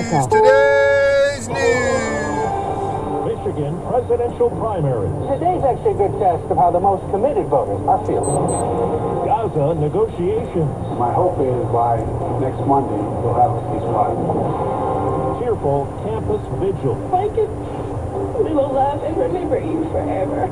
news. Today's news. Michigan presidential primaries. Today's actually a good test of how the most committed voters are feeling. Gaza negotiations. My hope is by next Monday we'll have a ceasefire. Tearful campus vigil. Franken, we will love and remember you forever.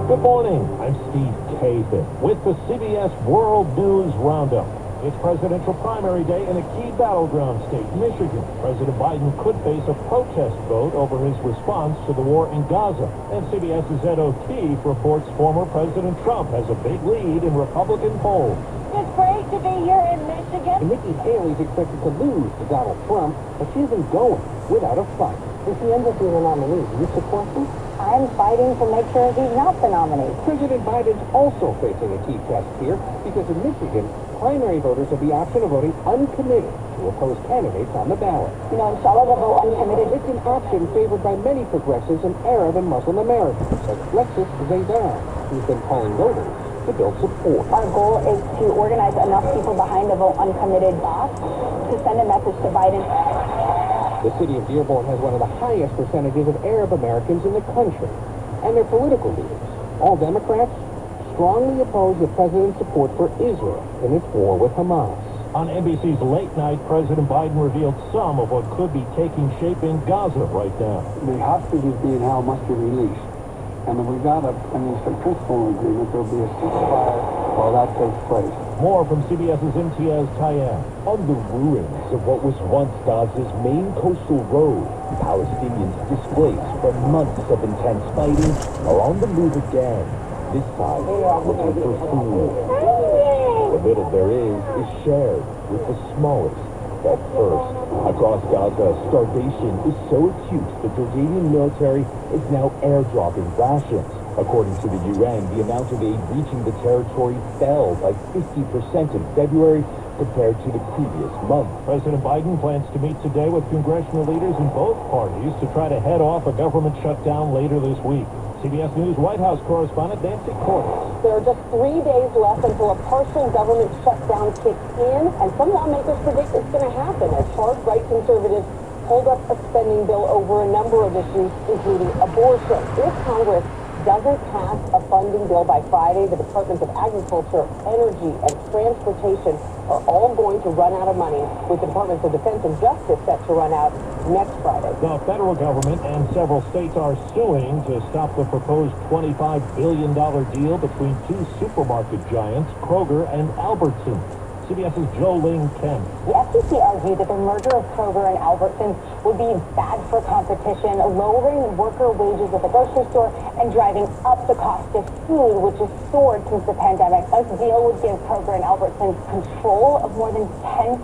Good morning. I'm Steve Kathan with the CBS World News Roundup. It's presidential primary day in a key battleground state, Michigan. President Biden could face a protest vote over his response to the war in Gaza. And CBS's Ed O'Keefe reports former President Trump has a big lead in Republican polls. It's great to be here in Michigan. Nikki Haley's expected to lose to Donald Trump, but she isn't going without a fight. If he ends up being a nominee, do you support him? I'm fighting to make sure he's not the nominee. President Biden's also facing a key test here because in Michigan, primary voters have the option of voting uncommitted to oppose candidates on the ballot. You know, inshallah, we'll vote uncommitted. It's an option favored by many progressives and Arab and Muslim Americans, like Alexis Zaydan, who's been calling voters to build support. Our goal is to organize enough people behind the vote uncommitted box to send a message to Biden. The city of Dearborn has one of the highest percentages of Arab Americans in the country, and their political leaders, all Democrats, strongly oppose the president's support for Israel in its war with Hamas. On NBC's Late Night, President Biden revealed some of what could be taking shape in Gaza right now. The hostages being held must be released. And if we got an principle agreement, there'll be a ceasefire while that takes place. More from CBS's Imtiaz Tayeb. On the ruins of what was once Gaza's main coastal road, Palestinians displaced from months of intense fighting are on the move again. This time, looking for food. The little there is shared with the smallest. At first, across Gaza, starvation is so acute the Jordanian military is now airdropping rations. According to the UN, the amount of aid reaching the territory fell by 50% in February compared to the previous month. President Biden plans to meet today with congressional leaders in both parties to try to head off a government shutdown later this week. CBS News White House correspondent Nancy Cordes. There are just 3 days left until a partial government shutdown kicks in, and some lawmakers predict it's going to happen as hard-right conservatives hold up a spending bill over a number of issues, including abortion. If Congress doesn't pass a funding bill by Friday, the Departments of Agriculture, Energy, and Transportation are all going to run out of money, with the Departments of Defense and Justice set to run out next Friday. The federal government and several states are suing to stop the proposed $25 billion deal between two supermarket giants, Kroger and Albertsons. CBS's Jolene Kemp. The FTC argued that the merger of Kroger and Albertsons would be bad for competition, lowering worker wages at the grocery store and driving up the cost of food, which has soared since the pandemic. This deal would give Kroger and Albertsons control of more than 10%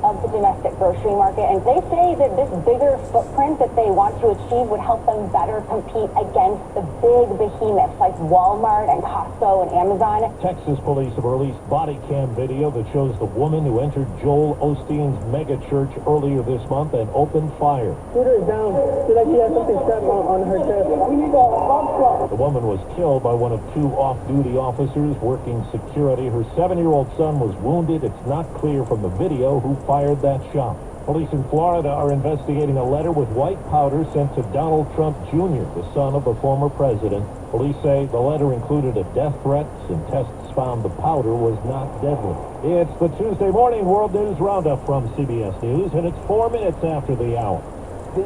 of the domestic grocery market, and they say that this bigger footprint that they want to achieve would help them better compete against the big behemoths like Walmart and Costco and Amazon. Texas police have released body cam video that shows the woman who entered Joel Osteen's mega church earlier this month and opened fire. Shoot her down. She like she has something strapped on her chest. We need a bomb squad. The woman was killed by one of two off-duty officers working security. Her 7-year-old son was wounded. It's not clear from the video who fired that shot. Police in Florida are investigating a letter with white powder sent to Donald Trump Jr., the son of the former president. Police say the letter included a death threat, and tests found the powder was not deadly. It's the Tuesday morning World News Roundup from CBS News, and it's 4 minutes after the hour.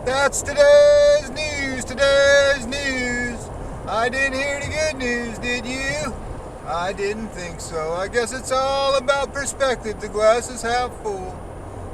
That's today's news. Today's news. I didn't hear the good news, did you? I didn't think so. I guess it's all about perspective. The glass is half full.